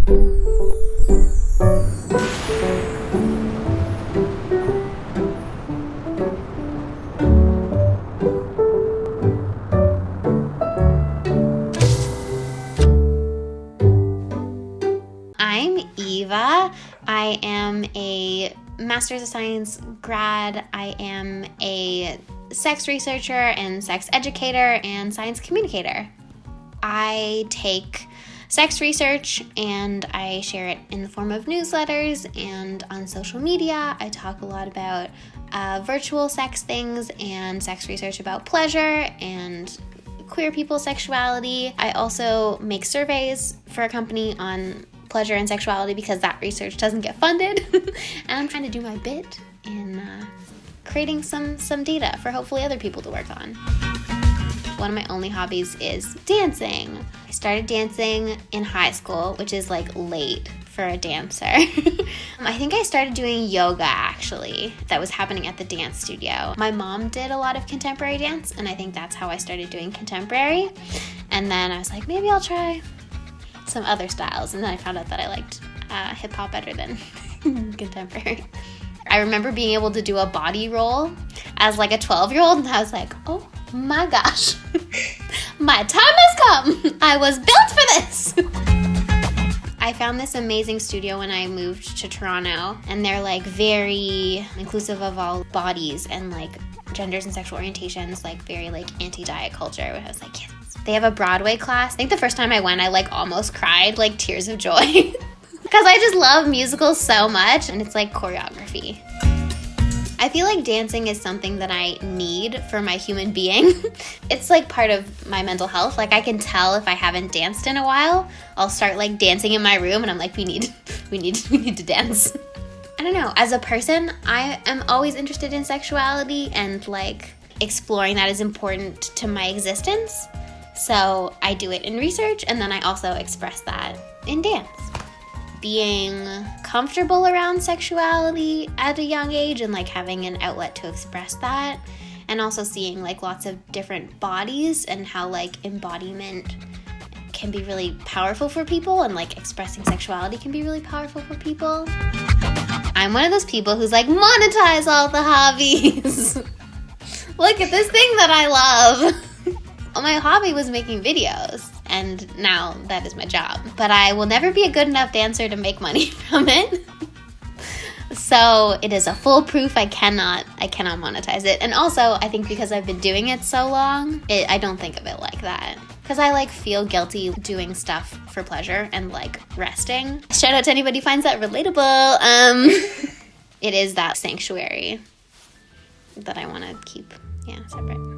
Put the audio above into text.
I'm Eva. I am a Master's of Science grad. I am a sex researcher and sex educator and science communicator. I take sex research and I share it in the form of newsletters and on social media. I talk a lot about virtual sex things and sex research about pleasure and queer people's sexuality. I also make surveys for a company on pleasure and sexuality because that research doesn't get funded. And I'm trying to do my bit in creating some data for hopefully other people to work on. One of my only hobbies is dancing. I started dancing in high school, which is like late for a dancer. I think I started doing yoga actually. That was happening at the dance studio. My mom did a lot of contemporary dance, and I think that's how I started doing contemporary. And then I was like, maybe I'll try some other styles, and then I found out that I liked hip hop better than contemporary. I remember being able to do a body roll as like a 12-year-old, and I was like, oh my gosh, my time has come. I was built for this. I found this amazing studio when I moved to Toronto, and they're like very inclusive of all bodies and like genders and sexual orientations, like very like anti-diet culture. I was like, yes. They have a Broadway class. I think the first time I went, I like almost cried, like tears of joy. Because I just love musicals so much, and it's like choreography. I feel like dancing is something that I need for my human being. It's like part of my mental health. Like I can tell if I haven't danced in a while. I'll start like dancing in my room, and I'm like, we need to dance. I don't know. As a person, I am always interested in sexuality, and like exploring that is important to my existence. So I do it in research, and then I also express that in dance. Being comfortable around sexuality at a young age and like having an outlet to express that, and also seeing like lots of different bodies and how like embodiment can be really powerful for people, and like expressing sexuality can be really powerful for people. I'm one of those people who's like, monetize all the hobbies. Look at this thing that I love. My hobby was making videos, and now that is my job. But I will never be a good enough dancer to make money from it. So it is a foolproof. I cannot monetize it. And also, I think because I've been doing it so long, I don't think of it like that. Because I like feel guilty doing stuff for pleasure and like resting. Shout out to anybody who finds that relatable. It is that sanctuary that I want to keep, separate.